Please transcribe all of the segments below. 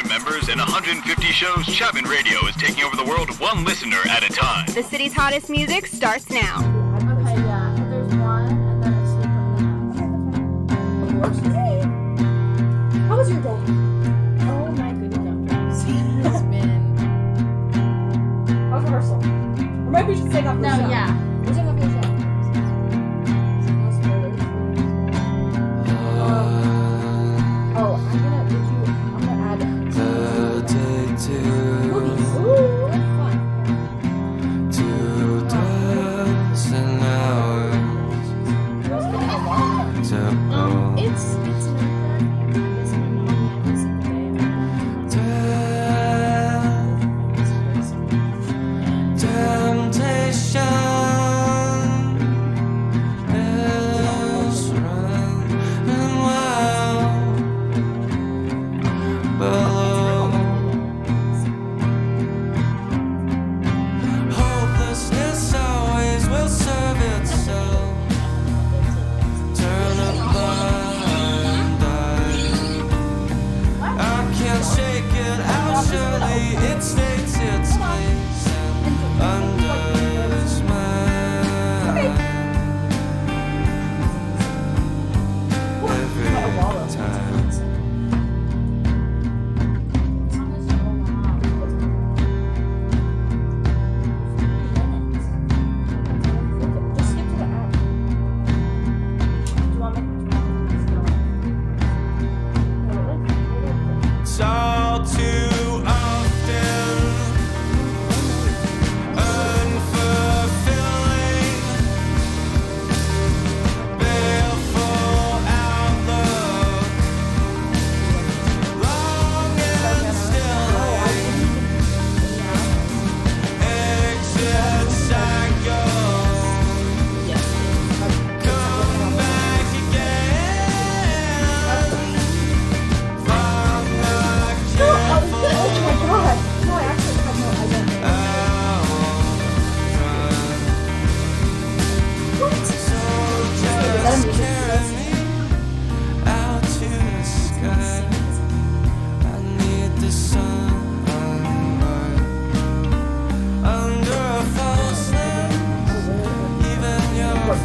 station members and 150 shows, Chapman Radio is taking over the world one listener at a time. The city's hottest music starts now. Okay, yeah. If there's one, and then a sleeper in the house. How was your day? Oh my goodness. It has been... How's rehearsal? Or maybe we should save that for the show. No, yeah. We'll save that for the show. No spoilers. I'm gonna add movies. Ooh, fun. It's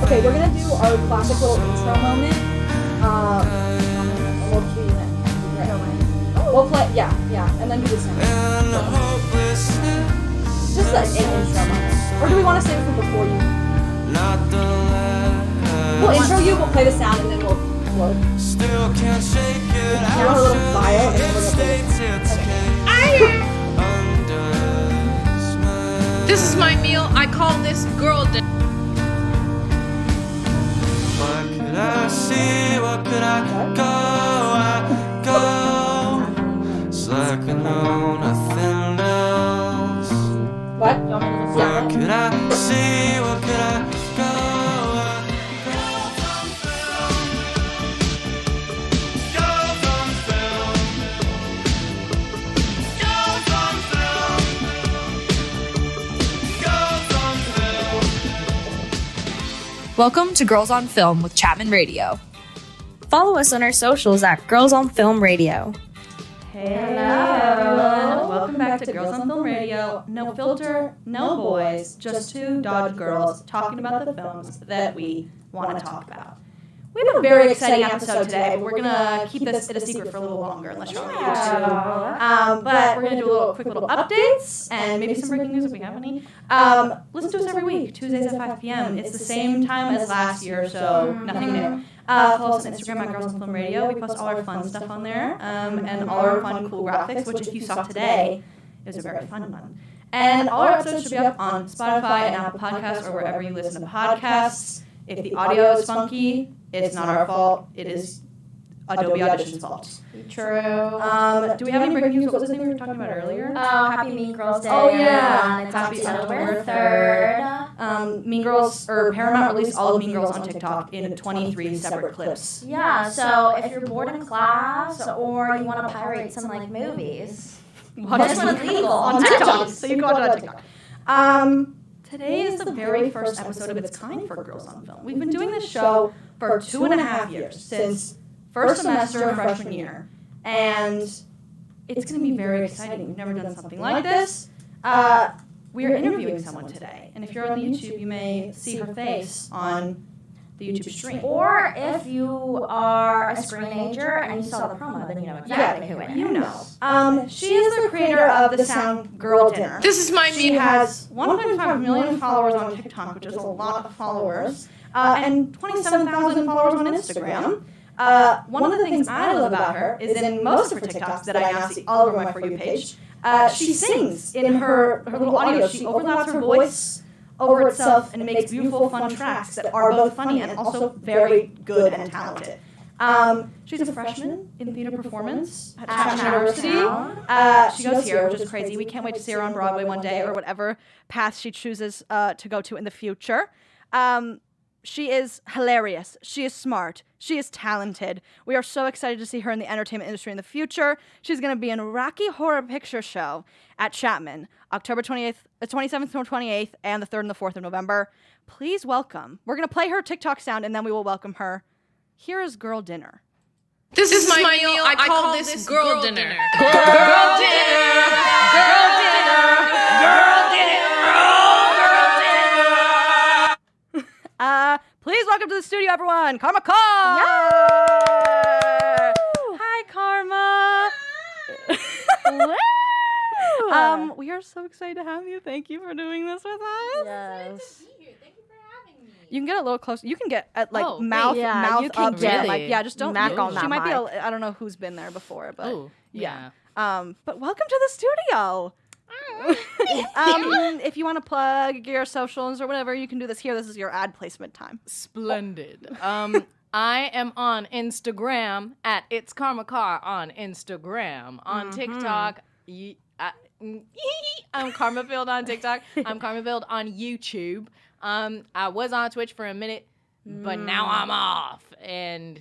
Okay, we're gonna do our classic little intro moment. We'll cue you in. We'll play, yeah, and then do the sound. Just an intro moment. Or do we want to save it for before you? We'll intro you, we'll play the sound, and then we'll have a little bio, and then we're gonna play the sound. This is my meal. I call this girl dinner. What could I go? It's like I know nothing else. What? Where could I see? What could I go? Welcome to Girls on Film with Chapman Radio. Follow us on our socials at Girls on Film Radio. Hey everyone! Welcome back to Girls on Film Radio. No filter, no boys, just two Dodge girls talking about the films that we want to talk about. We have a very exciting episode today, but we're going to keep this a secret for a little longer, unless you're really used to. But we're going to do quick little updates, and maybe some breaking news if we have any. Listen to us every week, Tuesdays at 5 p.m. It's the same time as last year, so nothing new. Follow us on Instagram at Girls on Film Radio. We post all our fun stuff on there, and all our fun, cool graphics, which if you saw today, it was a very fun one. And all our episodes should be up on Spotify and Apple Podcasts or wherever you listen to podcasts. If the audio is funky, it's not our fault. It is Adobe Audition's fault. True. Do we have any breaking news? What was the thing we were talking about earlier? Oh, Happy Mean Girls Day. Oh, yeah. It's Happy October October 3rd. Mean Girls, or Paramount released all of Mean Girls on TikTok in 23 separate clips. Yeah, so if you're bored in class or you want to pirate some like movies, this one's legal on TikTok. So you can watch it on TikTok. Today is the very first episode of its kind for Girls on Film. We've been doing this show for 2.5 years, since first semester of freshman year. And it's going to be very exciting. We've never done something like this. We are interviewing someone today, and if you're on the YouTube, you may see her face on the YouTube stream. Or if you are a screenager and you saw the promo, then you know exactly who it is. You know. She is the creator of the sound Girl Dinner. This is my She has 1.5 million followers on TikTok, which is a lot of followers, and 27,000 followers on Instagram. One of the things I love about her is in most of her TikToks that I now see all over my For You page, she sings in her little audio. She overlaps her voice over itself and makes beautiful, fun tracks that are both funny and also very good and talented. She's a freshman in theater performance at Chapman University. She goes here, which is crazy. We can't wait to see her on Broadway one day or whatever path she chooses to go to in the future. She is hilarious. She is smart. She is talented. We are so excited to see her in the entertainment industry in the future. She's going to be in Rocky Horror Picture Show at Chapman, October 27th or 28th, and the 3rd and the 4th of November. Please welcome. We're going to play her TikTok sound, and then we will welcome her. Here is Girl Dinner. This is my meal. I call this girl dinner. Girl dinner. Girl dinner. Girl dinner. Please welcome to the studio, everyone, Karma Carr. Hi, Karma. We are so excited to have you. Thank you for doing this with us. Yes. You can get a little closer. You can get at like Oh, mouth yeah, mouth you can up get to like just don't Mac on she that might be mic. I don't know who's been there before, but Oh, yeah. But welcome to the studio. If you want to plug your socials or whatever, you can do this here. This is your ad placement time. Splendid. I am on Instagram at It's Karma Carr on Instagram. On TikTok, I'm Karmafield on TikTok. I'm Karmafield on YouTube. I was on Twitch for a minute, but now I'm off. And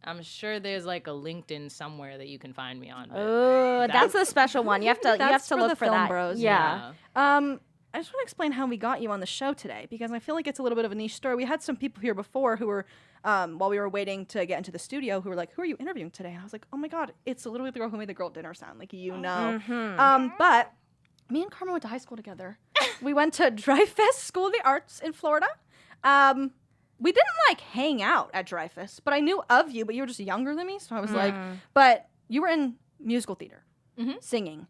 I'm sure there's like a LinkedIn somewhere that you can find me on. Oh, that's the special one. You have to That's for look the for film that. bros. Yeah. I just want to explain how we got you on the show today because I feel like it's a little bit of a niche story. We had some people here before who were, while we were waiting to get into the studio, who were like, "Who are you interviewing today?" And I was like, "Oh my god, it's literally the girl who made the Girl Dinner sound, like you know." But me and Karma went to high school together. We went to Dreyfus School of the Arts in Florida. We didn't like hang out at Dreyfus, but I knew of you, but you were just younger than me, so I was like, but you were in musical theater, singing,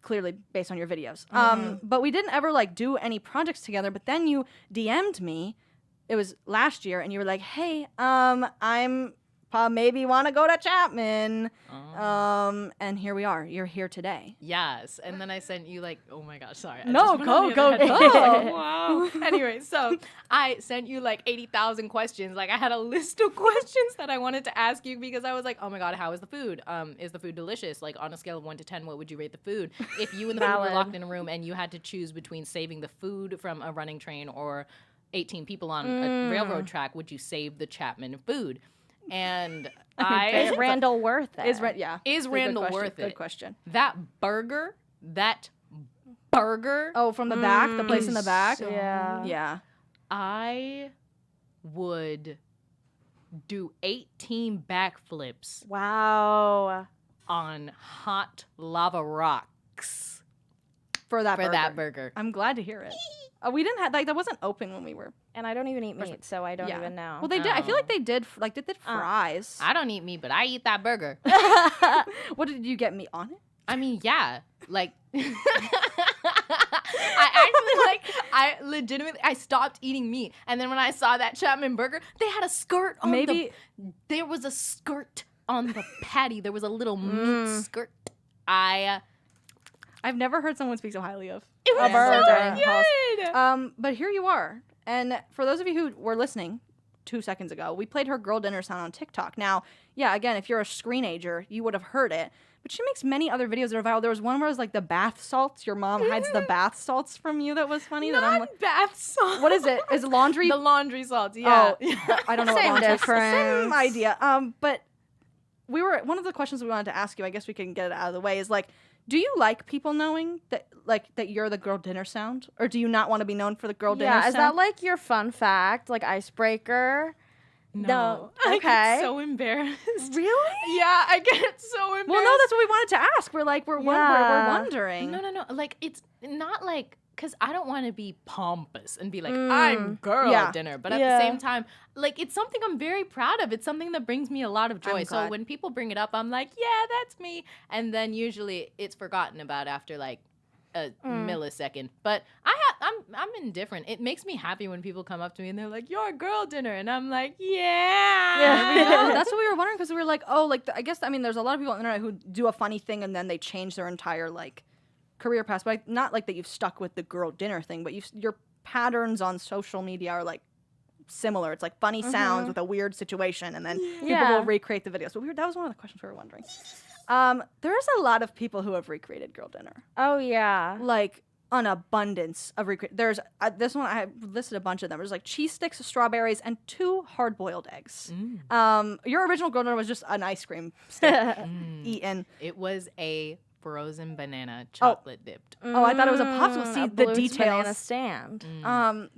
clearly based on your videos. But we didn't ever like do any projects together, but then you DM'd me, it was last year, and you were like, hey, I'm maybe want to go to Chapman. And here we are. You're here today. Yes. And then I sent you like, oh my gosh, sorry. I No, just went on go, the other go, headphones. go. Wow. Anyway, so I sent you like 80,000 questions. Like I had a list of questions that I wanted to ask you because I was like, oh my God, how is the food? Is the food delicious? Like on a scale of 1 to 10, what would you rate the food? If you and the food were locked in a room and you had to choose between saving the food from a running train or 18 people on a railroad track, would you save the Chapman food? And Is Randall worth it? Is Is Randall worth it? Good question. That burger. Oh, from the back, the place in the back. Yeah. Yeah. I would do 18 backflips Wow. on hot lava rocks For that burger. I'm glad to hear it. We didn't have that wasn't open when we were. And I don't even eat meat, so I don't Yeah. even know. Well, they did. I feel like they did fries. I don't eat meat, but I eat that burger. What did you get meat on it? I mean, yeah, like I legitimately I stopped eating meat, and then when I saw that Chapman burger, they had a skirt on there was a skirt on the patty. There was a little meat skirt. I've never heard someone speak so highly of it was so good. But here you are. And for those of you who were listening 2 seconds ago, we played her Girl Dinner sound on TikTok. Now, yeah, again, if you're a screenager, you would have heard it. But she makes many other videos that are viral. There was one where it was like the bath salts. Your mom hides the bath salts from you. That was funny. That I'm like, bath salts. what is it? Is it laundry? The laundry salts. Yeah. Oh, I don't know. Same what laundry is. difference. Same idea. But one of the questions we wanted to ask you, I guess we can get it out of the way, is like, do you like people knowing that you're the Girl Dinner sound, or do you not want to be known for the Girl Dinner sound? Yeah, is that like your fun fact, like icebreaker? No. I Okay. get so embarrassed. Really? Yeah, I get so embarrassed. Well, no, that's what we wanted to ask. We're like, we're wondering. No. Like, it's not like, because I don't want to be pompous and be like, I'm girl Yeah. dinner. But at Yeah. the same time, like, it's something I'm very proud of. It's something that brings me a lot of joy. I'm So glad. when people bring it up, I'm like, yeah, that's me. And then usually it's forgotten about after like a millisecond. But I'm indifferent. It makes me happy when people come up to me and they're like, you're a girl dinner. And I'm like, yeah. No, that's what we were wondering because we were like, oh, like I guess there's a lot of people on the internet who do a funny thing and then they change their entire like career path. But not like that you've stuck with the girl dinner thing, but your patterns on social media are like similar. It's like funny sounds with a weird situation, and then people will recreate the videos. So that was one of the questions we were wondering. There's a lot of people who have recreated girl dinner, Oh yeah. like an abundance of There's this one I listed a bunch of them. There's like cheese sticks, strawberries, and 2 hard-boiled eggs. Your original girl dinner was just an ice cream stick eaten. It was a frozen banana chocolate dipped. Oh, I thought it was a popsicle. See A the Blue's banana details. stand.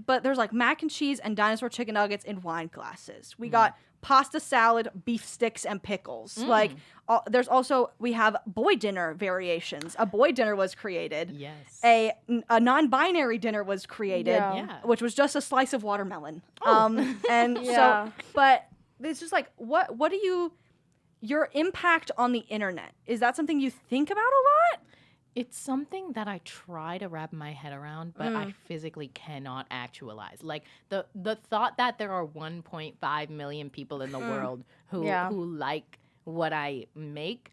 But there's like mac and cheese and dinosaur chicken nuggets in wine glasses. We got pasta salad, beef sticks, and pickles. Like there's also we have boy dinner variations. A boy dinner was created. Yes. A non-binary dinner was created, Yeah. which was just a slice of watermelon. And Yeah. so, but it's just like what do you? Your impact on the internet, is that something you think about a lot? It's something that I try to wrap my head around, but I physically cannot actualize. Like the thought that there are 1.5 million people in the world who like what I make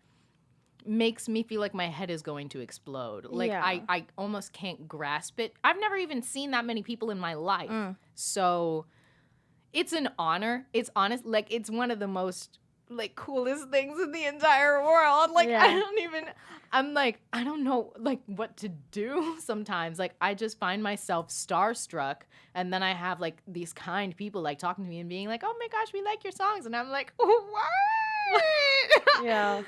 makes me feel like my head is going to explode. Like I almost can't grasp it. I've never even seen that many people in my life. So it's an honor. It's honest. Like it's one of the most like coolest things in the entire world. Like I'm like, I don't know like what to do sometimes. Like I just find myself starstruck, and then I have like these kind people like talking to me and being like, oh my gosh, we like your songs. And I'm like, what? Yeah.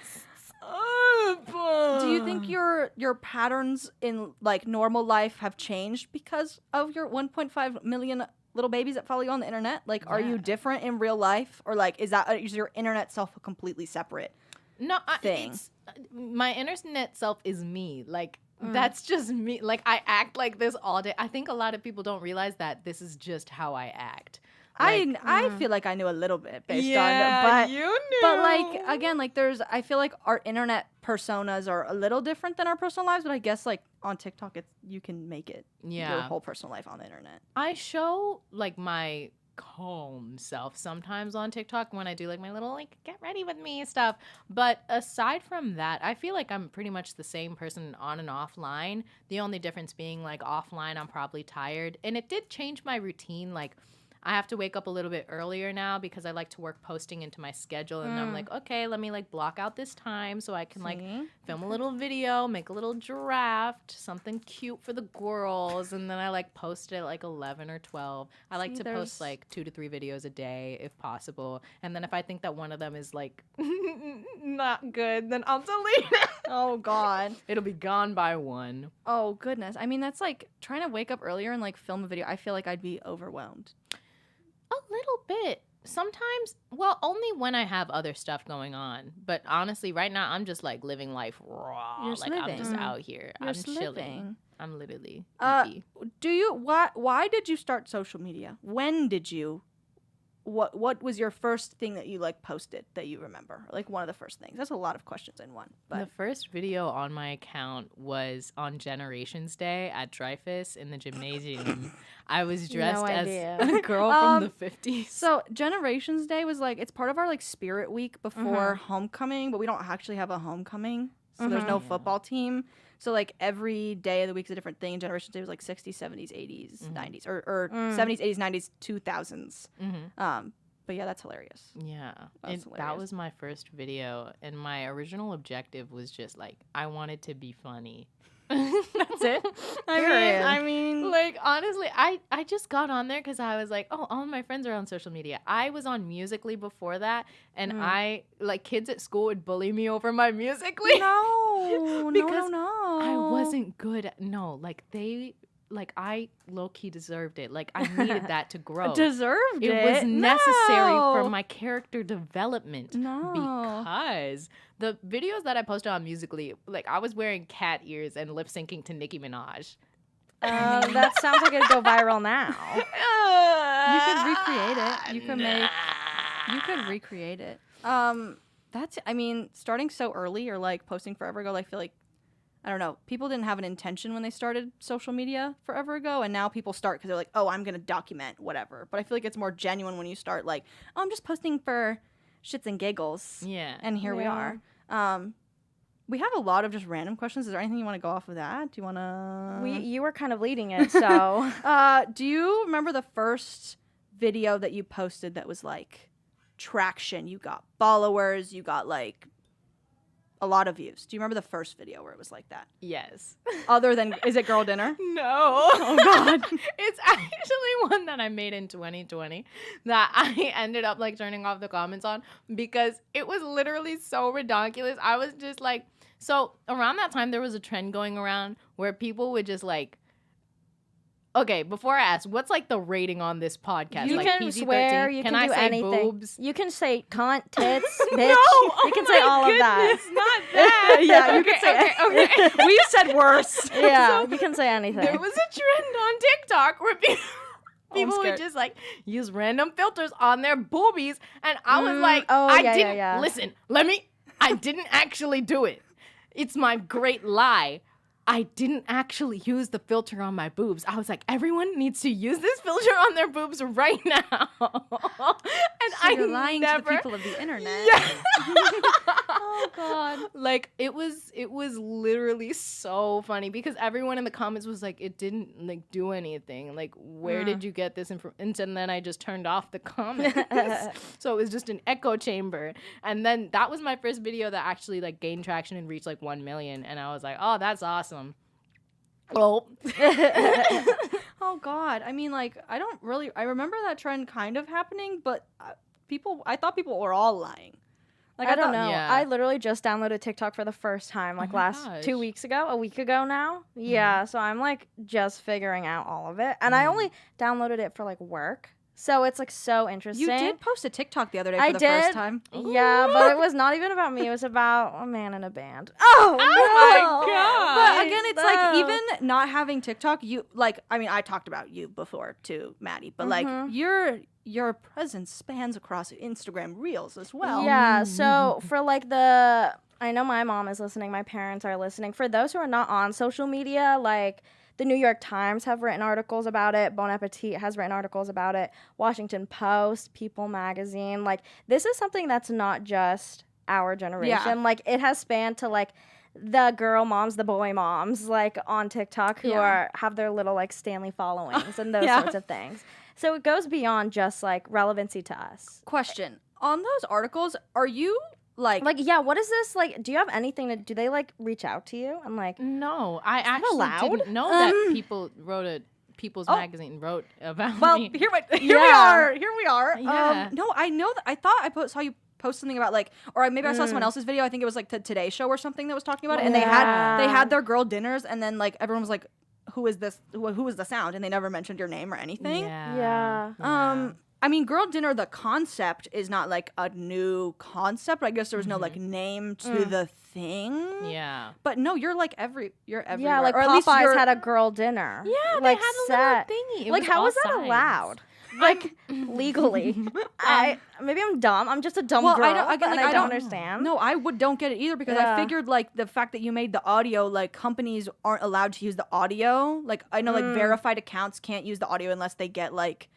Do you think your patterns in like normal life have changed because of your 1.5 million little babies that follow you on the internet? Like, are you different in real life, or like is your internet self a completely separate thing? My internet self is me. Like that's just me. Like I act like this all day. I think a lot of people don't realize that this is just how I act. Like, I feel like I knew a little bit based on, but you knew. But like again, like I feel like our internet personas are a little different than our personal lives. But I guess like on TikTok, you can make it your whole personal life on the internet. I show like my calm self sometimes on TikTok when I do like my little like get ready with me stuff. But aside from that, I feel like I'm pretty much the same person on and offline. The only difference being like offline, I'm probably tired, and it did change my routine. Like I have to wake up a little bit earlier now because I like to work posting into my schedule, and I'm like, okay, let me like block out this time so I can like film a little video, make a little draft, something cute for the girls, and then I like post it at like 11 or 12. I like to post like 2 to 3 videos a day if possible, and then if I think that one of them is like not good, then I'll delete it. Oh God. It'll be gone by 1. Oh goodness. I mean, that's like trying to wake up earlier and like film a video. I feel like I'd be overwhelmed. A little bit. Sometimes, well, only when I have other stuff going on. But honestly, right now, I'm just like living life raw. You're like I'm just sliving. out here. You're I'm chilling. sliving. I'm literally. Do you why did you start social media? When did you? What was your first thing that you like posted that you remember? Like one of the first things. That's a lot of questions in one. The But first video on my account was on Generations Day at Dreyfus in the gymnasium. I was dressed as idea. a girl from the 50s. so Generations Day was like it's part of our like spirit week before homecoming, but we don't actually have a homecoming. So there's no football team. So like every day of the week is a different thing. Generations Day was like 60s, 70s, 80s, 90s, or 70s, 80s, 90s, 2000s. But yeah, that's hilarious. Yeah, That's that hilarious. was my first video, and my original objective was just like I wanted to be funny. That's it. I mean, Like honestly, I just got on there because I was like, oh, all of my friends are on social media. I was on Musical.ly before that, and I like kids at school would bully me over my Musical.ly. no, Because no. I wasn't good. Like they like I low key deserved it. Like I needed that to grow. Deserved it? It was necessary No. for my character development. No. Because the videos that I posted on Musical.ly, like I was wearing cat ears and lip syncing to Nicki Minaj. That sounds like it'd go viral now. You could recreate it. You could recreate it. I mean, starting so early or like posting forever ago, I feel like, I don't know, people didn't have an intention when they started social media forever ago, and now people start because they're like, oh, I'm going to document whatever. But I feel like it's more genuine when you start like, oh, I'm just posting for shits and giggles. Yeah. And here we are. We have a lot of just random questions. Is there anything you want to go off of that? Do you want to... You were kind of leading it, so. Do you remember the first video that you posted that was like traction? You got followers, you got like a lot of views. Do you remember the first video where it was like that? Yes. Other than, is it Girl Dinner? No. Oh, God. It's actually one that I made in 2020 that I ended up like turning off the comments on because it was literally so ridiculous. I was just like, so around that time, there was a trend going around where people would just like, okay, before I ask, what's like the rating on this podcast? You like can PG-13? swear, you can I do say anything. boobs? You can say cunt, tits, bitch. No, you can say all of that. Not that. Yeah, you can say okay. We've said worse. Yeah, you can say anything. There was a trend on TikTok where people would scared. just like use random filters on their boobies, and I was like, I didn't listen. I didn't actually do it. It's my great lie. I didn't actually use the filter on my boobs. I was like, everyone needs to use this filter on their boobs right now. And You're lying to the people of the internet. Yeah. Oh God. Like it was literally so funny because everyone in the comments was like, it didn't like do anything. Like, where did you get this information? And then I just turned off the comments. So it was just an echo chamber. And then that was my first video that actually like gained traction and reached like 1 million. And I was like, oh, that's awesome. Oh. Oh God. I mean, like, I remember that trend kind of happening, but I thought people were all lying. Like, I don't know. Yeah. I literally just downloaded TikTok for the first time, like a week ago now. Yeah, so I'm like just figuring out all of it. And I only downloaded it for like work. So it's like so interesting. You did post a TikTok the other day for the first time. Yeah, but it was not even about me. It was about a man in a band. Oh my God. But again, it's like even not having TikTok, you like, I mean, I talked about you before too, Maddie, but like your presence spans across Instagram Reels as well. Yeah, so for like I know my mom is listening, my parents are listening. For those who are not on social media, like the New York Times have written articles about it. Bon Appetit has written articles about it. Washington Post, People Magazine. Like, this is something that's not just our generation. Yeah. Like, it has spanned to, like, the girl moms, the boy moms, like, on TikTok who have their little, like, Stanley followings and those sorts of things. So it goes beyond just, like, relevancy to us. Question. On those articles, are you... Like, yeah, what is this? Like, do you have anything do they, like, reach out to you? And, like, no, I actually didn't know that people People's Magazine wrote about me. Well, here we are. Yeah. No, I know that. I thought I saw you post something about like, or maybe I saw someone else's video. I think it was like the Today Show or something that was talking about it. And they had their girl dinners, and then like everyone was like, who is this? Who is the sound? And they never mentioned your name or anything. Yeah. I mean, girl dinner, the concept is not like a new concept. I guess there was no like name to the thing. Yeah. But no, you're everywhere. Yeah, like or at least Popeyes had a girl dinner. Yeah, like they had a set. little thingy. It Like, was how all is that sides. allowed? Like, legally. Maybe I'm dumb. I'm just a dumb girl. I don't understand. No, don't get it either because I figured like the fact that you made the audio, like companies aren't allowed to use the audio. Like I know like verified accounts can't use the audio unless they get like,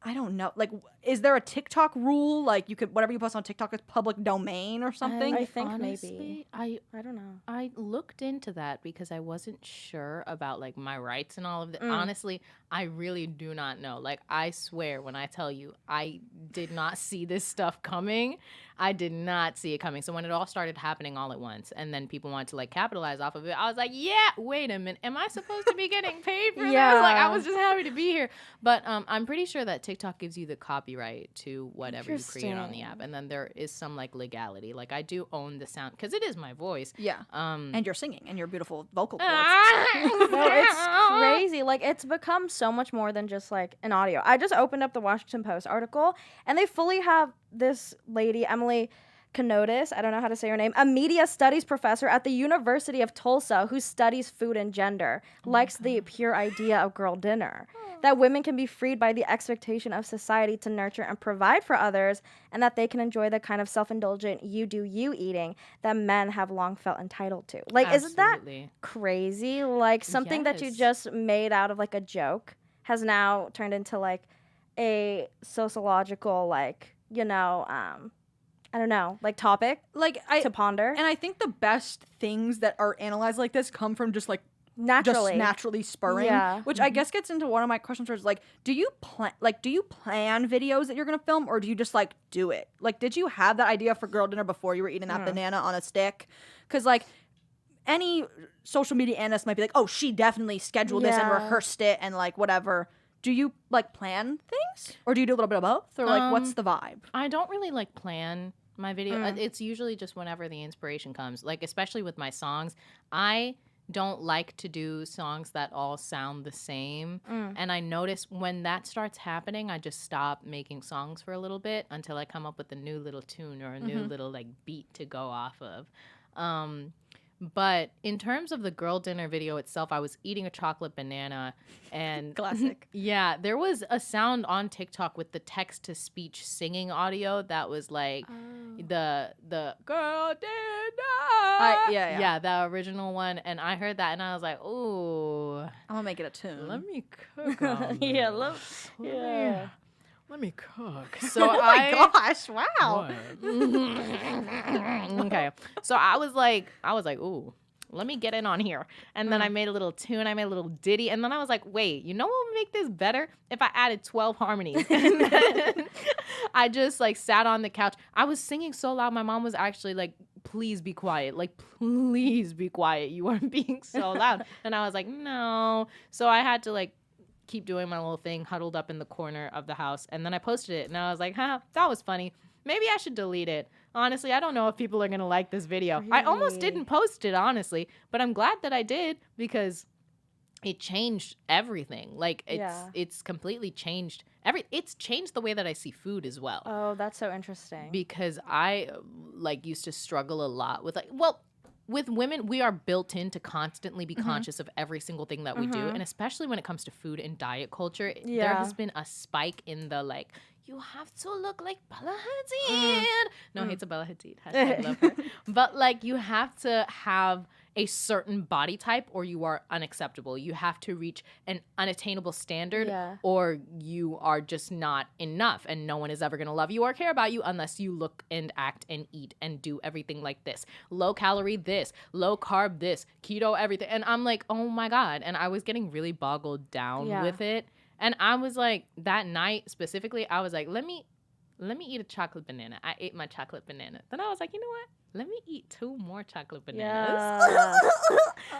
I don't know. Like, is there a TikTok rule? Like, you could whatever you post on TikTok is public domain or something? I think Honestly, maybe. I don't know. I looked into that because I wasn't sure about like my rights and all of that. Honestly, I really do not know. Like, I swear when I tell you I did not see this stuff coming. I did not see it coming. So when it all started happening all at once, and then people wanted to like capitalize off of it, I was like, yeah, wait a minute, am I supposed to be getting paid for this? Like, I was just happy to be here. But I'm pretty sure that TikTok gives you the copyright to whatever you create on the app, and then there is some like legality. Like, I do own the sound because it is my voice. Yeah. And you're singing and your beautiful vocal cords. No, it's crazy. Like, it's become so much more than just like an audio. I just opened up the Washington Post article, and they fully have this lady, Emily Kanotis, I don't know how to say her name, a media studies professor at the University of Tulsa who studies food and gender, likes the pure idea of girl dinner. That women can be freed by the expectation of society to nurture and provide for others, and that they can enjoy the kind of self-indulgent you do you eating that men have long felt entitled to. Like, isn't that crazy? Like, something that you just made out of like a joke has now turned into like a sociological, like, you know, I don't know, like topic like to ponder. And I think the best things that are analyzed like this come from just like naturally spurring, which I guess gets into one of my questions, which is like, do you plan videos that you're gonna film, or do you just like do it? Like, did you have that idea for girl dinner before you were eating that banana on a stick? Because like any social media analyst might be like, oh, she definitely scheduled this and rehearsed it and like whatever. Do you like plan things, or do you do a little bit of both, or like what's the vibe? I don't really like plan my video. It's usually just whenever the inspiration comes. Like, especially with my songs, I don't like to do songs that all sound the same. And I notice when that starts happening, I just stop making songs for a little bit until I come up with a new little tune or a new little like beat to go off of. But in terms of the girl dinner video itself, I was eating a chocolate banana, and classic. Yeah, there was a sound on TikTok with the text-to-speech singing audio that was like the girl dinner. Yeah, the original one, and I heard that, and I was like, ooh, I'm gonna make it a tune. Let me cook on Yeah. Let me cook. So oh my gosh! Wow. Okay. So I was like, ooh, let me get in on here. And then I made a little tune. I made a little ditty. And then I was like, wait, you know what would make this better? If I added 12 harmonies. And then I just like sat on the couch. I was singing so loud. My mom was actually like, please be quiet. Like, please be quiet. You are being so loud. And I was like, no. So I had to like keep doing my little thing, huddled up in the corner of the house. And then I posted it, and I was like, that was funny. Maybe I should delete it. Honestly, I don't know if people are going to like this video. Really? I almost didn't post it, honestly, but I'm glad that I did because it changed everything. Like, it's completely changed it's changed the way that I see food as well. Oh, that's so interesting. Because I like used to struggle a lot with like, well, with women, we are built in to constantly be conscious of every single thing that we do. And especially when it comes to food and diet culture, there has been a spike in the like, you have to look like Bella Hadid. No hate to Bella Hadid. Hashtag love her. But like, you have to have a certain body type or you are unacceptable. You have to reach an unattainable standard or you are just not enough, and no one is ever going to love you or care about you unless you look and act and eat and do everything like this. Low calorie this, low carb this, keto everything. And I'm like, oh my God. And I was getting really boggled down with it. And I was like, that night specifically, I was like, let me eat a chocolate banana. I ate my chocolate banana. Then I was like, you know what? Let me eat 2 more chocolate bananas. Yeah.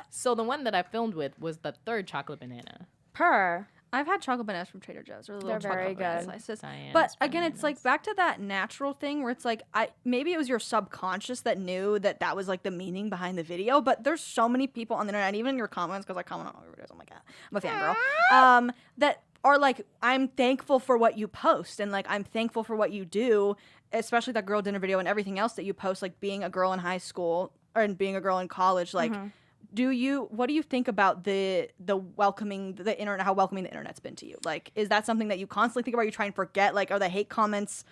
So the one that I filmed with was the 3rd chocolate banana. I've had chocolate bananas from Trader Joe's. They're very good. Slices. But again, it's like back to that natural thing where it's like, maybe it was your subconscious that knew that was like the meaning behind the video. But there's so many people on the internet, even in your comments, because I comment on all your videos. I'm like, I'm a fangirl. That are like, I'm thankful for what you post, and like I'm thankful for what you do, especially that girl dinner video and everything else that you post, like being a girl in high school and being a girl in college. Like, what do you think about the welcoming the internet, how welcoming the internet's been to you? Like, is that something that you constantly think about? You try and forget, like, are the hate comments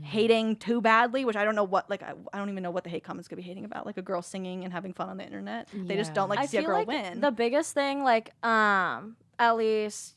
hating too badly? Which I don't know what, like, I don't even know what the hate comments could be hating about. Like a girl singing and having fun on the internet. They just don't like to see a girl like win. The biggest thing, like, at least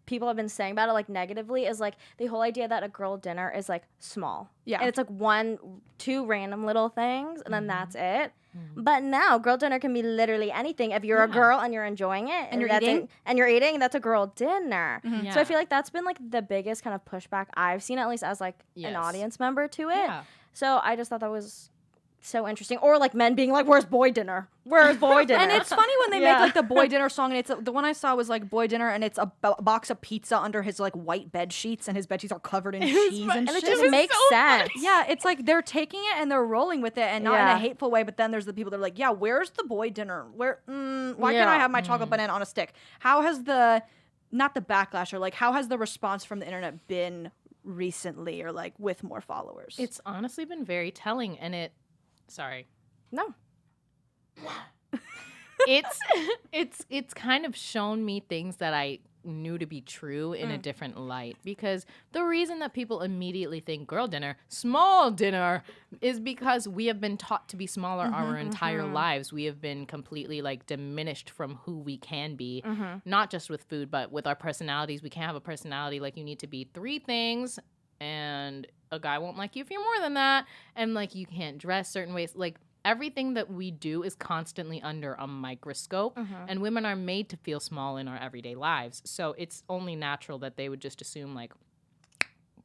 people have been saying about it, like, negatively, is like the whole idea that a girl dinner is like small. Yeah. And it's like 1-2 random little things, and then that's it. But now girl dinner can be literally anything. If you're a girl and you're enjoying it and you're eating, that's a girl dinner. So I feel like that's been like the biggest kind of pushback I've seen, at least as like an audience member to it. So I just thought that was so interesting. Or like men being like, "Where's boy dinner? Where's boy dinner?" And it's funny when they make like the boy dinner song, and it's the one I saw was like boy dinner, and it's a box of pizza under his like white bed sheets, and his bed sheets are covered in cheese and and shit. it just makes sense. Yeah, it's like they're taking it and they're rolling with it, and not in a hateful way. But then there's the people that are like, "Yeah, where's the boy dinner? Why can't I have my chocolate banana on a stick?" How has not the backlash, or like how has the response from the internet been recently, or like with more followers? It's honestly been very telling, and sorry. No. It's kind of shown me things that I knew to be true in a different light, because the reason that people immediately think girl dinner, small dinner, is because we have been taught to be smaller our entire lives. We have been completely like diminished from who we can be, not just with food, but with our personalities. We can't have a personality. Like, you need to be 3 things, and a guy won't like you if you're more than that, and like you can't dress certain ways. Like, everything that we do is constantly under a microscope, and women are made to feel small in our everyday lives. So it's only natural that they would just assume, like,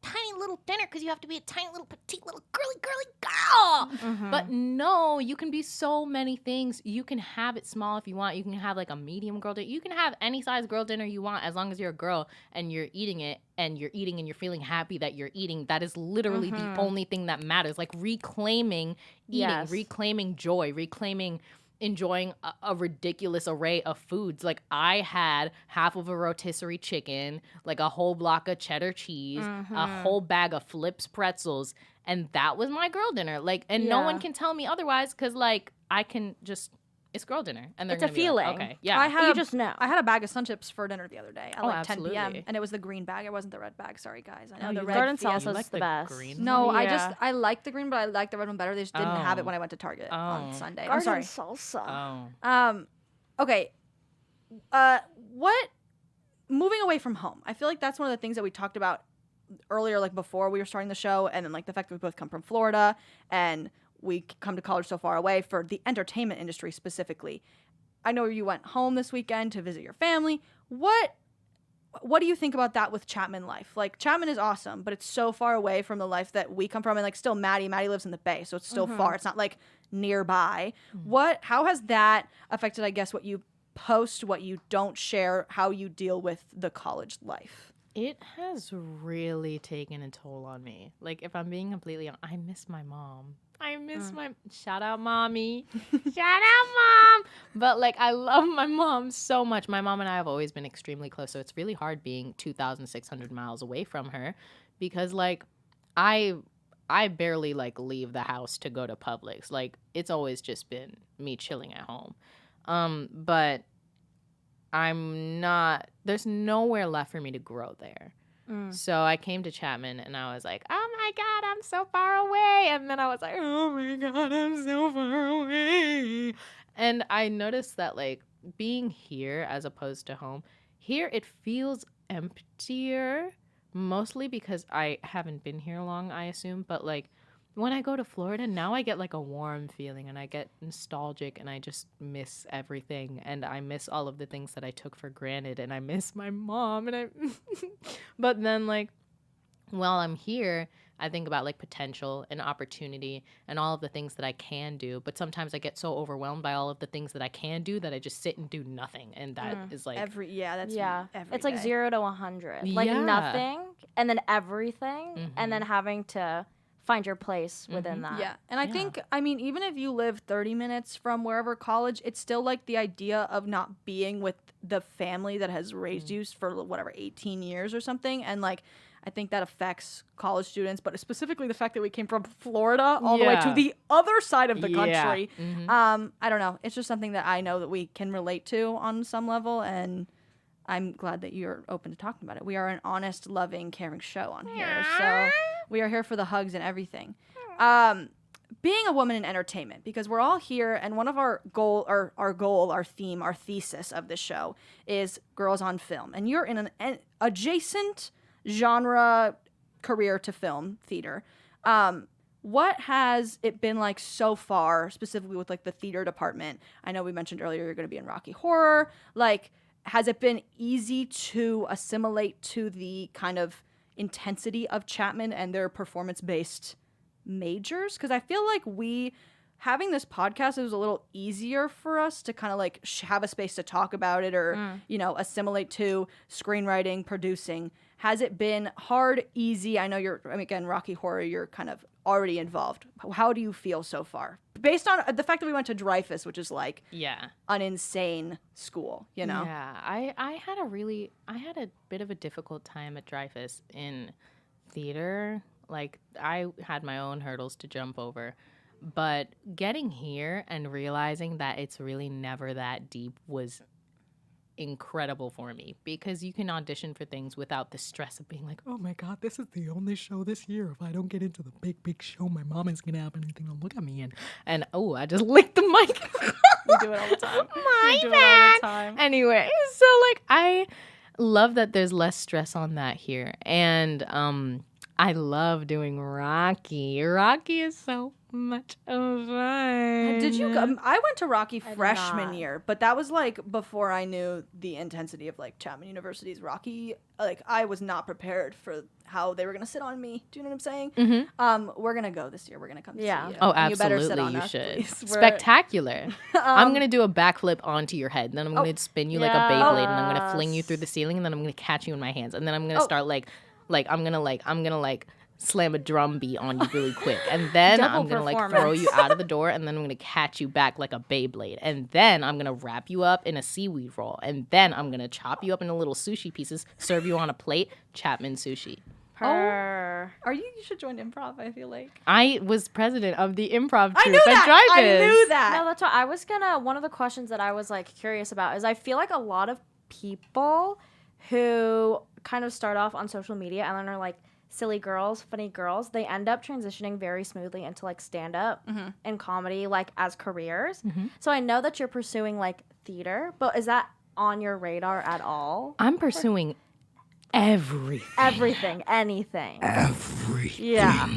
tiny little dinner because you have to be a tiny little petite little girly girl. But no, you can be so many things. You can have it small if you want. You can have like a medium girl dinner. You can have any size girl dinner you want, as long as you're a girl and you're eating it, and you're eating and you're feeling happy that you're eating. That is literally the only thing that matters. Like, reclaiming eating, reclaiming joy, reclaiming enjoying a ridiculous array of foods. Like, I had half of a rotisserie chicken, like a whole block of cheddar cheese, a whole bag of Flips pretzels, and that was my girl dinner. Like, and no one can tell me otherwise, because like I can just, it's girl dinner, and they're It's a gonna be like, feeling. okay, yeah. You just know. I had a bag of Sun Chips for dinner the other day at like 10 p.m. absolutely. and it was the green bag. It wasn't the red bag. Sorry, guys. I know you the like red. Garden Fiesta- salsa like is the the best. green No, Yeah. I like the green, but I like the red one better. They just didn't have it when I went to Target on Oh. Sunday. I'm Garden sorry. salsa. Oh. Okay. What? Moving away from home. I feel like that's one of the things that we talked about earlier, like before we were starting the show, and then like the fact that we both come from Florida and we come to college so far away for the entertainment industry specifically. I know you went home this weekend to visit your family. What do you think about that with Chapman life? Like, Chapman is awesome, but it's so far away from the life that we come from. And like, still Maddie lives in the Bay, so it's still far. It's not like nearby. How has that affected, I guess, what you post, what you don't share, how you deal with the college life? It has really taken a toll on me. Like, if I'm being completely honest, I miss my mom. I miss my, shout out mommy, shout out mom. But like, I love my mom so much. My mom and I have always been extremely close, so it's really hard being 2,600 miles away from her, because like, I barely like leave the house to go to Publix. Like, it's always just been me chilling at home. But there's nowhere left for me to grow there. So I came to Chapman and I was like, oh my God, I'm so far away. And then I was like, oh my God, I'm so far away. And I noticed that like being here as opposed to home, here it feels emptier, mostly because I haven't been here long, I assume. But like, when I go to Florida, now I get like a warm feeling and I get nostalgic and I just miss everything. And I miss all of the things that I took for granted, and I miss my mom. And but then like, while I'm here, I think about like potential and opportunity and all of the things that I can do. But sometimes I get so overwhelmed by all of the things that I can do that I just sit and do nothing. And that is like, Every It's like day. 0 to 100. Like Yeah. nothing, and then everything, and then having to find your place within that. Yeah. And I think, I mean, even if you live 30 minutes from wherever college, it's still like the idea of not being with the family that has raised you for whatever, 18 years or something. And like, I think that affects college students, but specifically the fact that we came from Florida all the way to Yeah. the other side of the Yeah. country. I don't know. It's just something that I know that we can relate to on some level. And I'm glad that you're open to talking about it. We are an honest, loving, caring show on here. So we are here for the hugs and everything. Being a woman in entertainment, because we're all here, and one of our our theme, our thesis of this show is girls on film. And you're in an adjacent genre career to film, theater. What has it been like so far, specifically with like the theater department? I know we mentioned earlier you're going to be in Rocky Horror. Like, has it been easy to assimilate to the kind of intensity of Chapman and their performance-based majors? Because I feel like having this podcast, it was a little easier for us to kind of like have a space to talk about it or, assimilate to screenwriting, producing. Has it been hard, easy? I know again, Rocky Horror, you're kind of already involved. How do you feel so far? Based on the fact that we went to Dreyfus, which is like an insane school, Yeah, I had a bit of a difficult time at Dreyfus in theater. Like, I had my own hurdles to jump over. But getting here and realizing that it's really never that deep was incredible for me, because you can audition for things without the stress of being like, oh my God, this is the only show this year. If I don't get into the big show, my mom is going to have anything to look at me in. And I just licked the mic. We do it all the time. My bad. Anyway, so like I love that there's less stress on that here. And I love doing Rocky. Rocky is so much fun. Did you go? I went to Rocky freshman year, but that was like before I knew the intensity of like Chapman University's Rocky. Like, I was not prepared for how they were gonna sit on me. Do you know what I'm saying? Mm-hmm. We're gonna go this year. We're gonna come see you. Oh, And absolutely, you better sit on you us, should. please. Spectacular. I'm gonna do a backflip onto your head, then I'm gonna spin you like a Beyblade, and I'm gonna fling you through the ceiling, and then I'm gonna catch you in my hands, and then I'm gonna start I'm gonna slam a drum beat on you really quick, and then I'm gonna throw you out of the door, and then I'm gonna catch you back like a Beyblade, and then I'm gonna wrap you up in a seaweed roll, and then I'm gonna chop you up into little sushi pieces, serve you on a plate. Chapman Sushi. You should join improv, I feel like. I was president of the improv troupe I knew at Dreyfus. I knew that. No, that's what I was one of the questions that I was like curious about is I feel like a lot of people who kind of start off on social media and then are like silly girls, funny girls, they end up transitioning very smoothly into like stand-up and comedy like as careers. So I know that you're pursuing like theater, but is that on your radar at all? I'm pursuing everything. Anything. Everything. Yeah.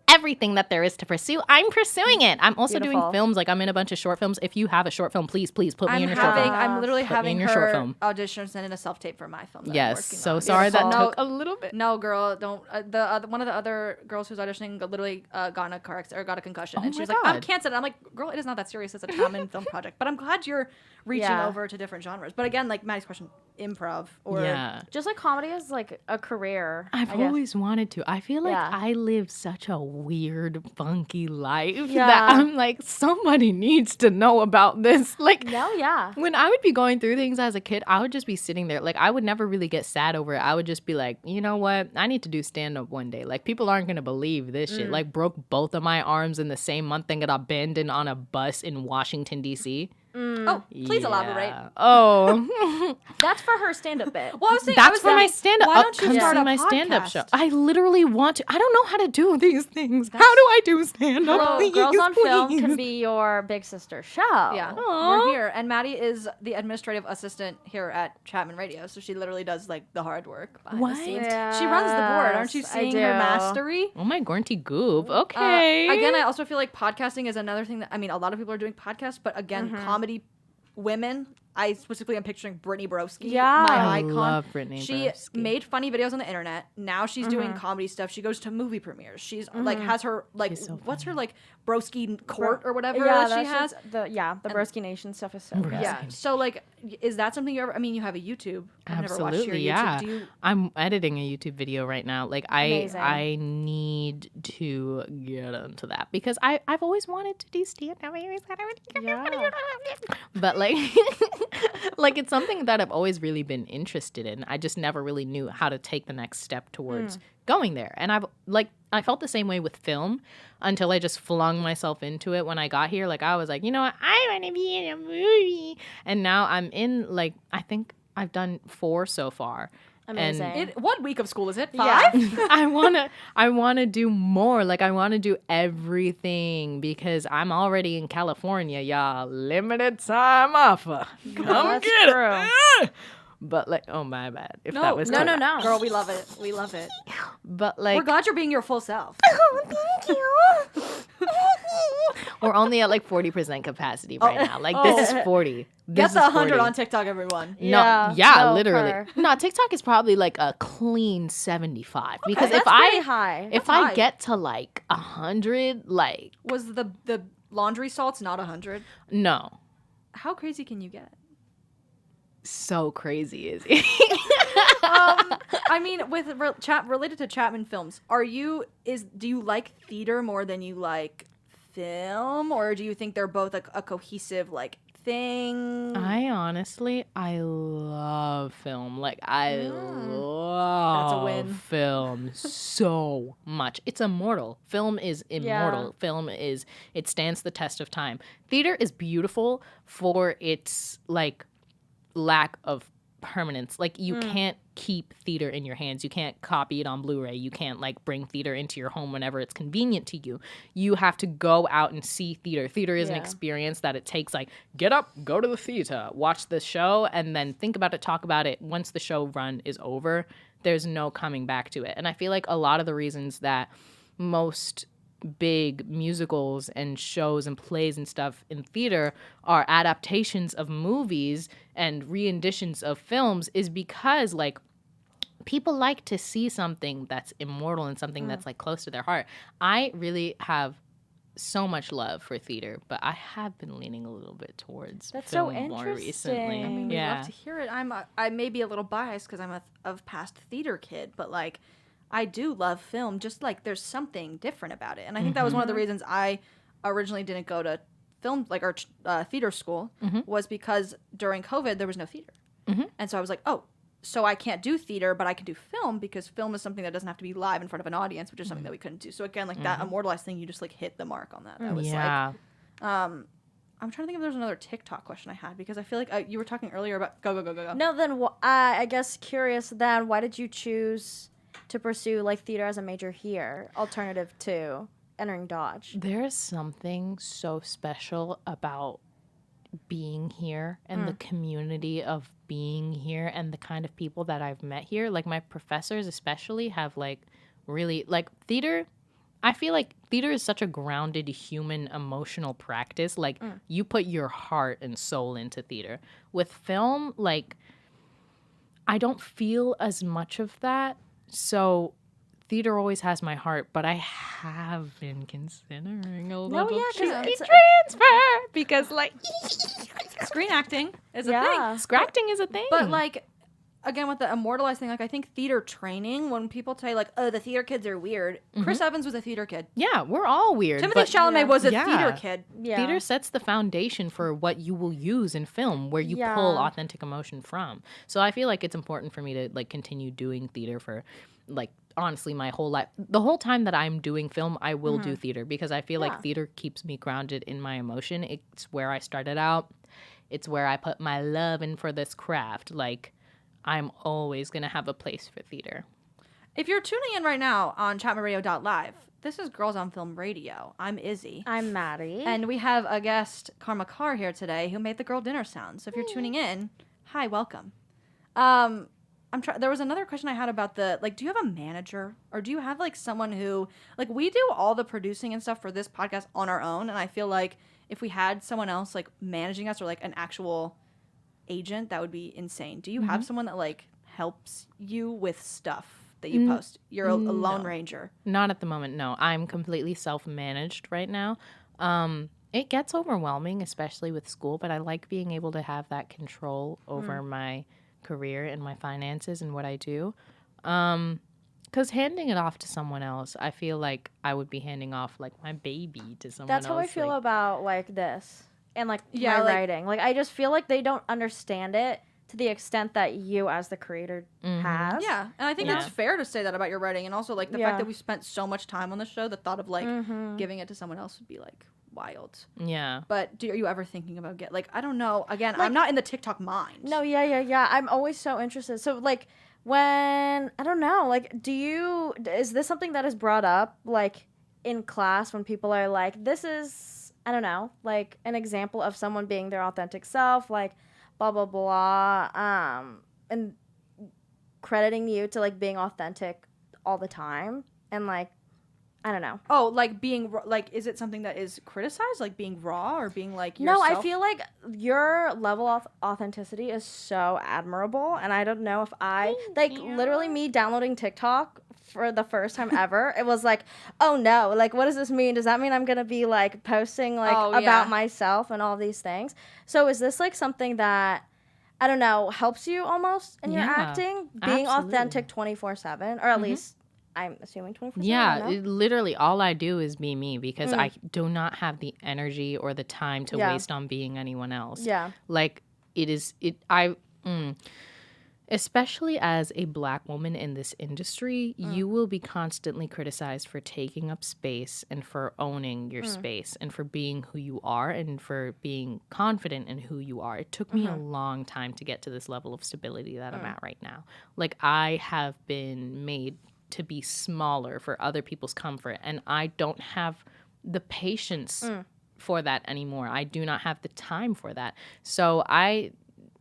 Everything that there is to pursue, I'm pursuing it. I'm also doing Beautiful. films. Like, I'm in a bunch of short films. If you have a short film, please put me in your short film. I'm literally Put me having in your short her film. audition and send in a self-tape for my film. That I'm Yes, working so on. sorry that Beautiful. took a little bit. No, girl, don't. One of the other girls who's auditioning literally got in a car accident or got a concussion, and my she was like, "I'm God. canceled." And I'm like, "Girl, it is not that serious. It's a Chapman film project." But I'm glad you're reaching over to different genres. But again, like Maddie's question, improv or Just like comedy is like a career. I've I guess. always wanted to. I feel like Yeah. I live such a weird, funky life Yeah. that I'm like, somebody needs to know about this. Like, No, yeah. when I would be going through things as a kid, I would just be sitting there. Like, I would never really get sad over it. I would just be like, you know what? I need to do stand-up one day. Like, people aren't going to believe this shit. Like, broke both of my arms in the same month and got abandoned on a bus in Washington, D.C. Oh, please elaborate. Oh. That's for her stand-up bit. Well, I was saying, That's for my stand-up. Why don't you Come start see a my stand-up show. podcast? I literally want to. I don't know how to do these things. How do I do stand-up? Hello, Please, Girls on Film please. can be your big sister show. Yeah, Aw. we're here, and Maddie is the administrative assistant here at Chapman Radio, so she literally does like the hard work behind What? the scenes. She runs the board. Aren't you Yes, I seeing her do. mastery? Oh my gornty goop. Okay. Again, I also feel like podcasting is another thing that, I mean, a lot of people are doing podcasts, but again, comedy women, I specifically am picturing Brittany Broski, Yeah. my I icon. love Brittany She Broski. made funny videos on the internet. Now she's doing comedy stuff. She goes to movie premieres. She's like has her like She's so what's her like Broski court or whatever Yeah, that she has. the Broski Nation stuff is so good. Yeah. So like, is that something you ever? I mean, you have a YouTube. I've never watched your Absolutely, YouTube. yeah. Do you? I'm editing a YouTube video right now. Like, Amazing. I need to get into that because I've always wanted to do stand-up. But like, like it's something that I've always really been interested in. I just never really knew how to take the next step towards going there. And I felt the same way with film until I just flung myself into it when I got here. Like, I was like, you know what? I want to be in a movie. And now I'm in, like, I think I've done 4 so far. Amazing. What week of school is it? 5? Yeah. I wanna do more. Like, I wanna do everything because I'm already in California, y'all. Limited time offer. Come that's get true. it. But like, oh my bad. If that was too- no. Girl, we love it. We love it. But like, We're glad you're being your full self. thank you. We're only at like 40% capacity right now. Like this is 40. Get This the is 100 40. on TikTok, everyone. No, literally. per. No, TikTok is probably like a clean 75 because That's if I pretty high. if That's I high. get to like 100, like Was the laundry salts not 100? no, How crazy can you get? so crazy is it? I mean, with related to Chapman Films, do you like theater more than you like film, or do you think they're both a cohesive like thing? I love film. Like I love win. film so much. It's immortal. Film is immortal. Film is it stands the test of time. Theater is beautiful for its like lack of permanence. Like you can't keep theater in your hands. You can't copy it on Blu-ray. You can't like bring theater into your home whenever it's convenient to you. You have to go out and see theater. Theater is an experience that it takes like get up, go to the theater, watch the show, and then think about it, talk about it. Once the show run is over, there's no coming back to it. And I feel like a lot of the reasons that most big musicals and shows and plays and stuff in theater are adaptations of movies and renditions of films is because like people like to see something that's immortal and something that's like close to their heart. I really have so much love for theater, but I have been leaning a little bit towards That's so film more recently. interesting. I mean, we'd yeah. love to hear it. I may be a little biased because I'm a past theater kid, but like I do love film. Just like there's something different about it, and I think that was one of the reasons I originally didn't go to film like or theater school was because during COVID there was no theater, and so I was like, oh, so I can't do theater, but I can do film because film is something that doesn't have to be live in front of an audience, which is something that we couldn't do. So again, like that immortalized thing, you just like hit the mark on that. That was like, I'm trying to think if there's another TikTok question I had because I feel like you were talking earlier about go. No, then I guess curious then, why did you choose to pursue like theater as a major here, alternative to entering Dodge? There's something so special about being here and the community of being here and the kind of people that I've met here. Like my professors especially have like really like theater. I feel like theater is such a grounded human emotional practice. Like you put your heart and soul into theater. With film, like I don't feel as much of that. So theater always has my heart, but I have been considering a little it's transfer because like Screen acting is a Yeah. thing. scratching is a thing. But like again with the immortalized thing, like I think theater training, when people say like, oh, the theater kids are weird. Chris Evans was a theater kid. yeah, we're all weird. Timothy but Chalamet was a Yeah. theater kid. Yeah. theater sets the foundation for what you will use in film, where you Yeah. pull authentic emotion from. So I feel like it's important for me to like continue doing theater for like honestly my whole life. The whole time that I'm doing film, I will do theater because I feel like theater keeps me grounded in my emotion. It's where I started out. It's where I put my love in for this craft. Like I'm always going to have a place for theater. If you're tuning in right now on ChapmanRadio.live, this is Girls on Film Radio. I'm Izzy. I'm Maddie. And we have a guest, Karma Carr, here today who made the girl dinner sound. So if you're tuning in, hi, welcome. There was another question I had about the, like, do you have a manager or do you have like someone who, like, we do all the producing and stuff for this podcast on our own. And I feel like if we had someone else like managing us or like an actual agent, that would be insane. Do you have someone that like helps you with stuff that you post? You're a lone ranger. Not at the moment, no. I'm completely self-managed right now. It gets overwhelming, especially with school, but I like being able to have that control over my career and my finances and what I do. Because handing it off to someone else, I feel like I would be handing off like my baby to someone That's else. how I feel like, about like this and like Yeah, my like- writing. Like I just feel like they don't understand it to the extent that you as the creator has. Yeah, and I think it's fair to say that about your writing, and also like the Yeah. fact that we spent so much time on the show. The thought of like giving it to someone else would be like wild. Yeah. But are you ever thinking about I don't know. Again, I'm not in the TikTok mind. No, yeah. I'm always so interested. So like when I don't know, like is this something that is brought up like in class when people are like, this is I don't know, like an example of someone being their authentic self, like blah blah blah, and crediting you to like being authentic all the time, and like I don't know. Oh, like being like, is it something that is criticized, like being raw or being like No, yourself? I feel like your level of authenticity is so admirable, and I don't know if literally me downloading TikTok for the first time ever, it was like, oh no, like what does this mean? Does that mean I'm gonna be like posting like about myself and all these things? So is this like something that, I don't know, helps you almost in your acting, being authentic 24/7, or at least I'm assuming 24/7? Yeah, literally all I do is be me because I do not have the energy or the time to waste on being anyone else. Yeah. Like especially as a Black woman in this industry, you will be constantly criticized for taking up space and for owning your space and for being who you are and for being confident in who you are. It took me a long time to get to this level of stability that I'm at right now. Like, I have been made to be smaller for other people's comfort, and I don't have the patience for that anymore. I do not have the time for that. So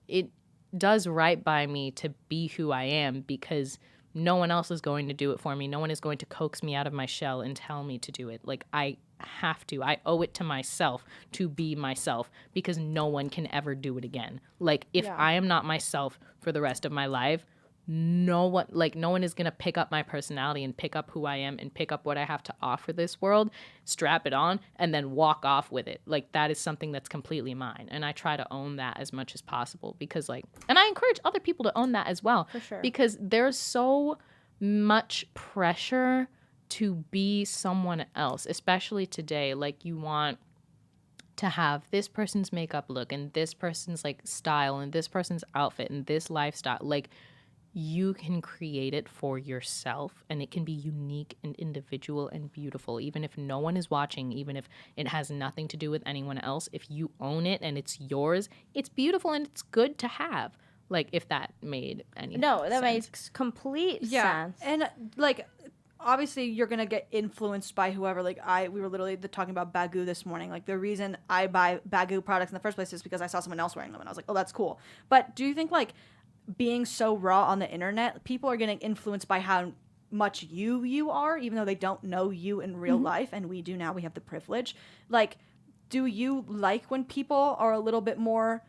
it does right by me to be who I am because no one else is going to do it for me. No one is going to coax me out of my shell and tell me to do it. Like, I have to. I owe it to myself to be myself because no one can ever do it again. Like, if I am not myself for the rest of my life, no one is going to pick up my personality and pick up who I am and pick up what I have to offer this world, strap it on, and then walk off with it. Like, that is something that's completely mine. And I try to own that as much as possible because, like, and I encourage other people to own that as well. For sure. Because there's so much pressure to be someone else, especially today. Like, you want to have this person's makeup look and this person's, like, style and this person's outfit and this lifestyle. Like, you can create it for yourself and it can be unique and individual and beautiful, even if no one is watching, even if it has nothing to do with anyone else. If you own it and it's yours, it's beautiful and it's good to have. Like, if that made any No, that sense. makes complete sense. And like, obviously you're gonna get influenced by whoever. Like, we were literally talking about Baggu this morning. Like, the reason I buy Baggu products in the first place is because I saw someone else wearing them and I was like, oh, that's cool. But do you think, like, being so raw on the internet, people are getting influenced by how much you are, even though they don't know you in real life, and we do now, we have the privilege. Like, do you like when people are a little bit more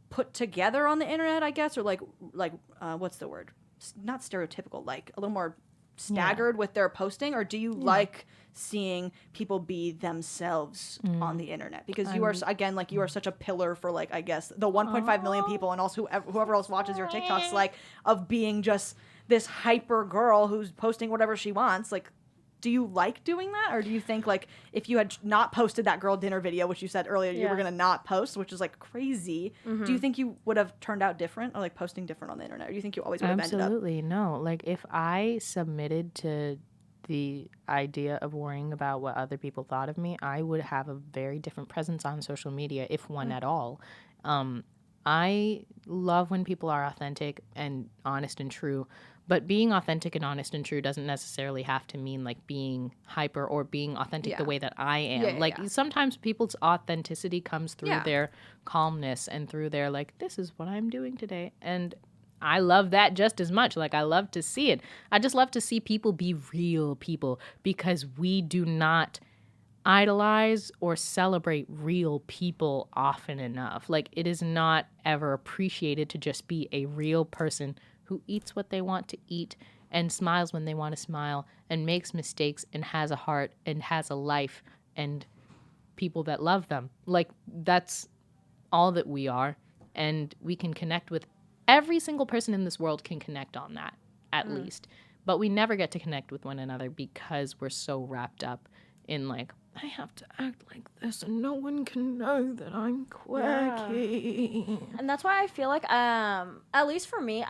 put together on the internet, I guess, or like what's the word? Not stereotypical, like a little more staggered with their posting, or do you like seeing people be themselves on the internet? Because you are, again, like, you are such a pillar for, like, I guess the 1.5 million people and also whoever else watches your TikToks, like, of being just this hyper girl who's posting whatever she wants. Like, do you like doing that, or do you think, like, if you had not posted that girl dinner video, which you said earlier you were gonna not post, which is, like, crazy, do you think you would have turned out different, or, like, posting different on the internet, or do you think you always would have ended up? Absolutely no. Like, if I submitted to the idea of worrying about what other people thought of me, I would have a very different presence on social media, if one at all. I love when people are authentic and honest and true, but being authentic and honest and true doesn't necessarily have to mean, like, being hyper or being authentic the way that I am. Sometimes people's authenticity comes through their calmness and through their, like, this is what I'm doing today. And I love that just as much. Like, I love to see it. I just love to see people be real people because we do not idolize or celebrate real people often enough. Like, it is not ever appreciated to just be a real person who eats what they want to eat and smiles when they want to smile and makes mistakes and has a heart and has a life and people that love them. Like, that's all that we are. And we can connect with every single person in this world can connect on that, at least. But we never get to connect with one another because we're so wrapped up in, like, I have to act like this and no one can know that I'm quirky. And that's why I feel like, at least for me,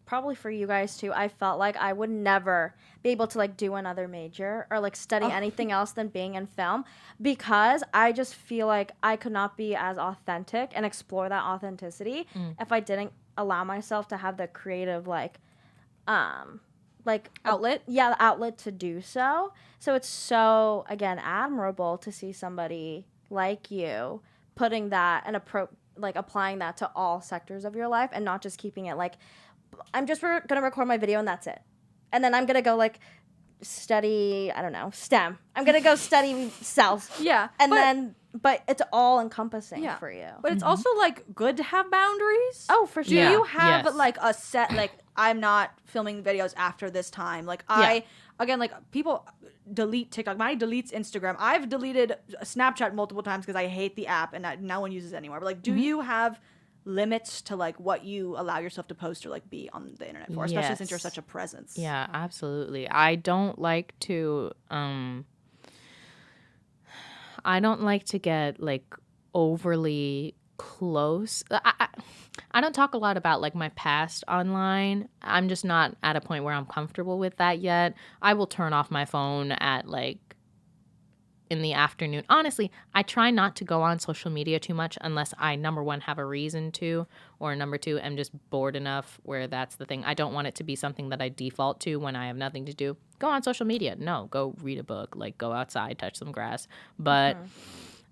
probably for you guys too, I felt like I would never be able to, like, do another major or, like, study anything else than being in film, because I just feel like I could not be as authentic and explore that authenticity if I didn't allow myself to have the creative, like outlet? The outlet to do so. So it's so, again, admirable to see somebody like you putting that and applying that to all sectors of your life and not just keeping it like, I'm just going to record my video and that's it. And then I'm going to go, like, study, I don't know, STEM. I'm going to go study cells. Yeah. But it's all encompassing for you. But it's also like good to have boundaries. Oh, for sure. Do you have Yes. like a set, like, I'm not filming videos after this time? Like, again, like, people delete TikTok. Mine deletes Instagram. I've deleted Snapchat multiple times because I hate the app and no one uses it anymore. But, like, do you have limits to, like, what you allow yourself to post or, like, be on the internet for? Especially since you're Yes. such a presence. Yeah, absolutely. I don't like to get like overly close. I don't talk a lot about like my past online. I'm just not at a point where I'm comfortable with that yet. I will turn off my phone at like in the afternoon. Honestly, I try not to go on social media too much unless I, number one, have a reason to, or number two, am just bored enough where that's the thing. I don't want it to be something that I default to when I have nothing to do. Go on social media. No, go read a book, like go outside, touch some grass. But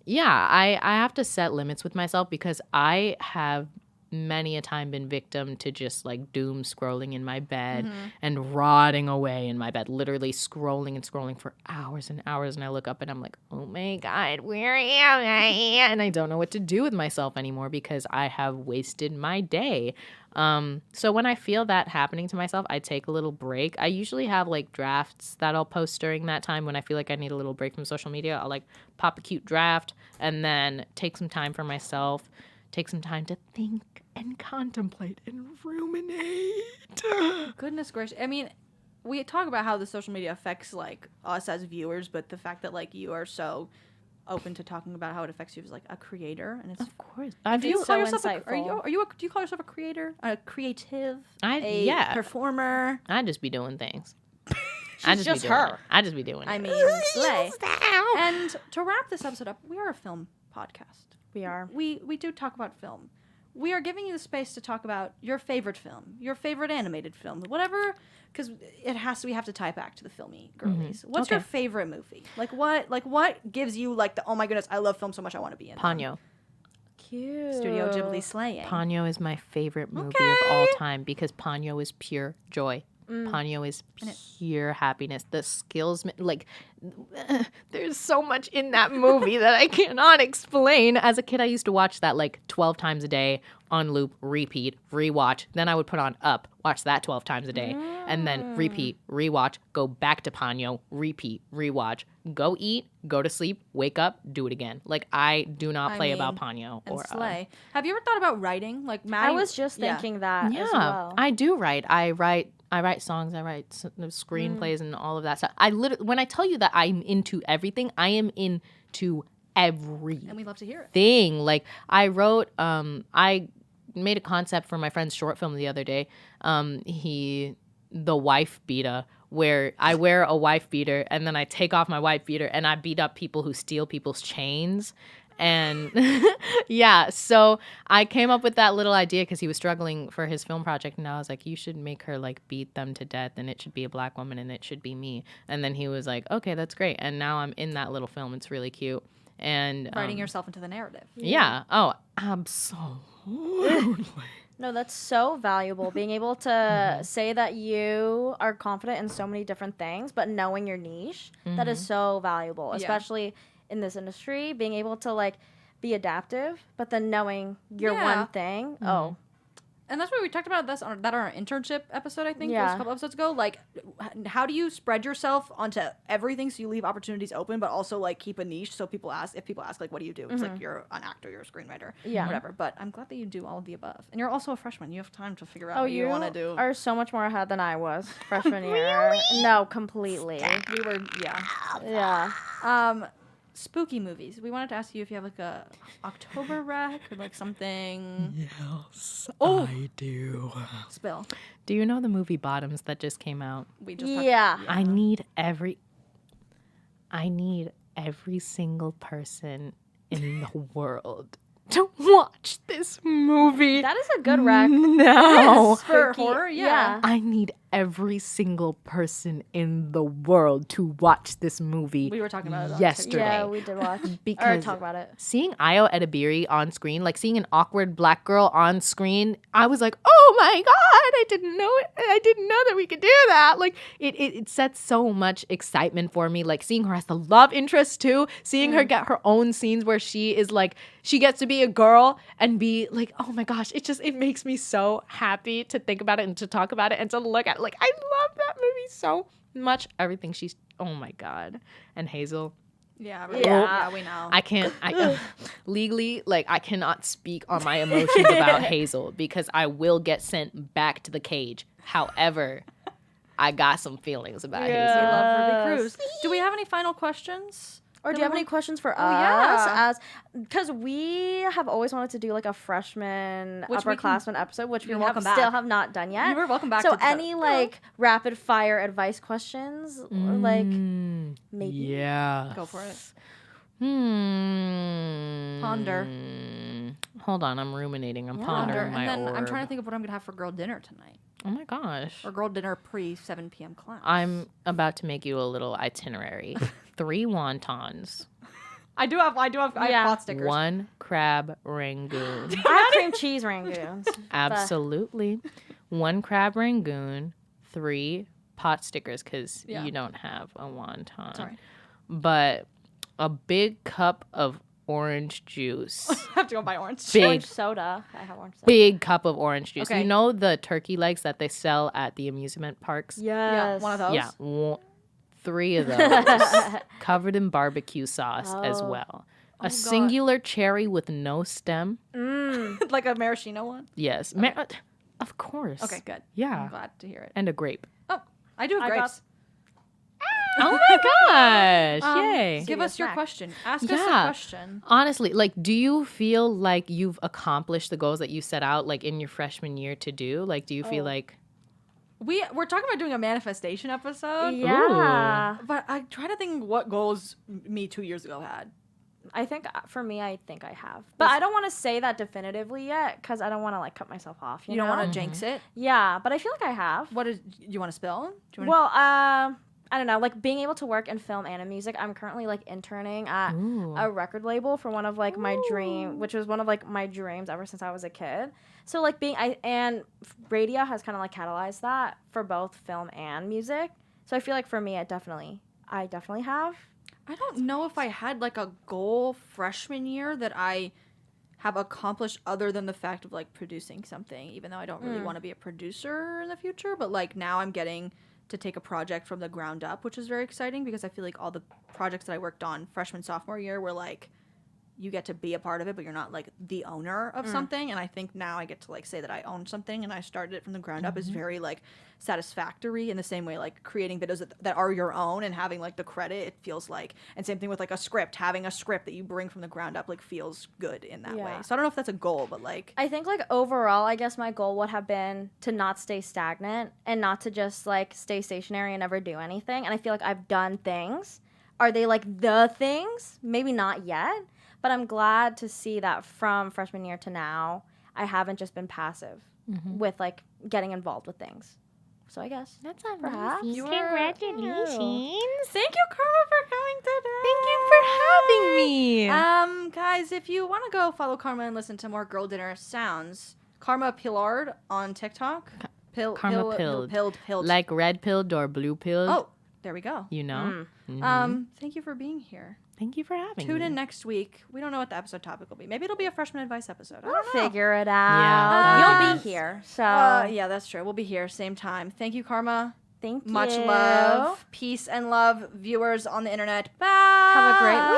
yeah, I have to set limits with myself because I have many a time been victim to just like doom scrolling in my bed and rotting away in my bed, literally scrolling and scrolling for hours and hours. And I look up and I'm like, oh my God, where am I? And I don't know what to do with myself anymore because I have wasted my day. So when I feel that happening to myself, I take a little break. I usually have like drafts that I'll post during that time when I feel like I need a little break from social media. I'll like pop a cute draft and then take some time for myself, take some time to think and contemplate and ruminate. Goodness gracious. I mean, we talk about how the social media affects like us as viewers, but the fact that like you are so open to talking about how it affects you as like a creator, and it's Of course. do you so call yourself insightful. do you call yourself a creator, a creative, Yeah. performer? I just be doing things. She's just her. I just be doing I it. mean, slay. And to wrap this episode up, we are a film podcast. We are. We do talk about film. We are giving you the space to talk about your favorite film, your favorite animated film, whatever, because we have to tie back to the filmy girlies. What's your favorite movie? Like what gives you like the, oh my goodness, I love film so much I want to be in them? Ponyo. Cute. Studio Ghibli slaying. Ponyo is my favorite movie of all time because Ponyo is pure joy. Ponyo is pure happiness. The skills, like, there's so much in that movie that I cannot explain. As a kid, I used to watch that like 12 times a day on loop, repeat, rewatch. Then I would put on Up, watch that 12 times a day, and then repeat, rewatch, go back to Ponyo, repeat, rewatch, go eat, go to sleep, wake up, do it again. Like, I do not play about Ponyo and or slay. Have you ever thought about writing? Like Maddie, I was just thinking that Yeah, as well. I do write. I write songs. I write screenplays and all of that stuff. I literally, when I tell you that I'm into everything, I am into everything. and we love to hear it. Like I wrote, I made a concept for my friend's short film the other day. The wife beater, where I wear a wife beater and then I take off my wife beater and I beat up people who steal people's chains. And yeah, so I came up with that little idea because he was struggling for his film project, and I was like, you should make her like beat them to death, and it should be a black woman, and it should be me. And then he was like, okay, that's great. And now I'm in that little film. It's really cute. And Writing yourself into the narrative. yeah. Oh, absolutely. No, that's so valuable. Being able to say that you are confident in so many different things, but knowing your niche, that is so valuable, especially in this industry. Being able to like be adaptive, but then knowing your one thing. Oh, And that's what we talked about this on our internship episode, I think, Yeah. was a couple episodes ago. Like, how do you spread yourself onto everything so you leave opportunities open, but also like keep a niche so people ask, like, what do you do? It's like you're an actor, you're a screenwriter, whatever. But I'm glad that you do all of the above. And you're also a freshman. You have time to figure out what you want to do. are so much more ahead than I was freshman year. No, completely. We were, Yeah. Spooky movies. We wanted to ask you if you have like a October rec or like something. Yes, I do. Spill. Do you know the movie Bottoms that just came out? We just Yeah. I need every single person in the world to watch this movie. That is a good rec. No. For Spooky. horror, yeah. I need every single person in the world to watch this movie. We were talking about it on yesterday. Yeah, we did watch or Because talk about it. seeing Ayo Edebiri on screen, like seeing an awkward black girl on screen, I was like, oh my God, I didn't know it. I didn't know that we could do that. Like it sets so much excitement for me. Like seeing her as the love interest too, seeing her get her own scenes where she is like, she gets to be a girl and be like, oh my gosh, it makes me so happy to think about it and to talk about it and to look at it. Like I love that movie so much. Everything she's, oh my God. And Hazel. Yeah, we know. I can't legally, like I cannot speak on my emotions about Hazel because I will get sent back to the cage. However, I got some feelings about We Hazel. love Ruby Cruz. Do we have any final questions? Or do you have any questions for us? yeah. Because we have always wanted to do like a freshman Which we upperclassmen episode, which we You're welcome still back. have not done yet. You are welcome back So to any like rapid fire advice questions, or like maybe. Yeah. Go for it. Ponder. Hold on, I'm ruminating. I'm pondering my And then I'm orb. trying to think of what I'm gonna have for girl dinner tonight. Oh my gosh. Or girl dinner pre 7 p.m. class. I'm about to make you a little itinerary. 3 wontons. I have pot stickers. 1 crab rangoon. I have cream cheese rangoons. Absolutely. 1 crab rangoon, 3 pot stickers because Yeah. you don't have a wonton. Sorry. But a big cup of orange juice. I have to go buy orange. Big, Orange soda. I have orange soda. big cup of orange juice. Okay. You know the turkey legs that they sell at the amusement parks? Yes. Yeah, one of those. Yeah. 3 of those covered in barbecue sauce as Oh. well. A singular cherry with no stem. Like a maraschino one. Yes. Of course. Okay, good. Yeah. I'm glad to hear it. And a grape. Oh, I do have I got- grapes. Oh my gosh. Yay. Give us your snack. question. Ask us a Yeah. question. Honestly, like, do you feel like you've accomplished the goals that you set out, like, in your freshman year to do? Like, do you feel like... We're talking about doing a manifestation episode. Yeah. But I try to think what goals me 2 years ago had. I think for me, I think I have. But I don't want to say that definitively yet because I don't want to like cut myself off. You You don't know? want to jinx it. Yeah, but I feel like I have. What is you want to spill? Do you wanna, Well, I don't know, like being able to work in film and in music. I'm currently like interning at a record label for one of like my dream, which was one of like my dreams ever since I was a kid. So like radio has kind of like catalyzed that for both film and music. So I feel like for me, I definitely have. I don't know if I had like a goal freshman year that I have accomplished other than the fact of like producing something, even though I don't really want to be a producer in the future. But like now I'm getting to take a project from the ground up, which is very exciting because I feel like all the projects that I worked on freshman, sophomore year were like, you get to be a part of it, but you're not like the owner of something. And I think now I get to like say that I own something and I started it from the ground up is very like satisfactory in the same way, like creating videos that are your own and having like the credit, it feels like, and same thing with like a script, having a script that you bring from the ground up, like feels good in that way. Yeah. So I don't know if that's a goal, but like, I think like overall, I guess my goal would have been to not stay stagnant and not to just like stay stationary and never do anything. And I feel like I've done things. Are they like the things? Maybe not yet, but I'm glad to see that from freshman year to now, I haven't just been passive with like getting involved with things. So I guess That's perhaps. Congratulations. thank you, Karma, for coming today. Thank you for having me. Guys, if you want to go follow Karma and listen to more Girl Dinner sounds, Karma Pillard on TikTok. Karma pilled. Pilled. Like red pilled or blue pilled. Oh, there we go. You know? Thank you for being here. Thank you for having Tune me. in next week. We don't know what the episode topic will be. Maybe it'll be a freshman advice episode. I We'll don't know. figure it Yeah, out. You'll yes. be here. So Yeah, that's true. We'll be here same time. Thank you, Karma. thank you. Much love. Peace and love, viewers on the internet. Bye. Have a great week.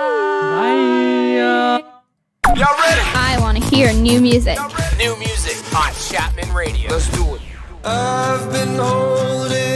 Bye. Y'all ready? I want to hear new music. New music on Chapman Radio. Let's do it. I've been holding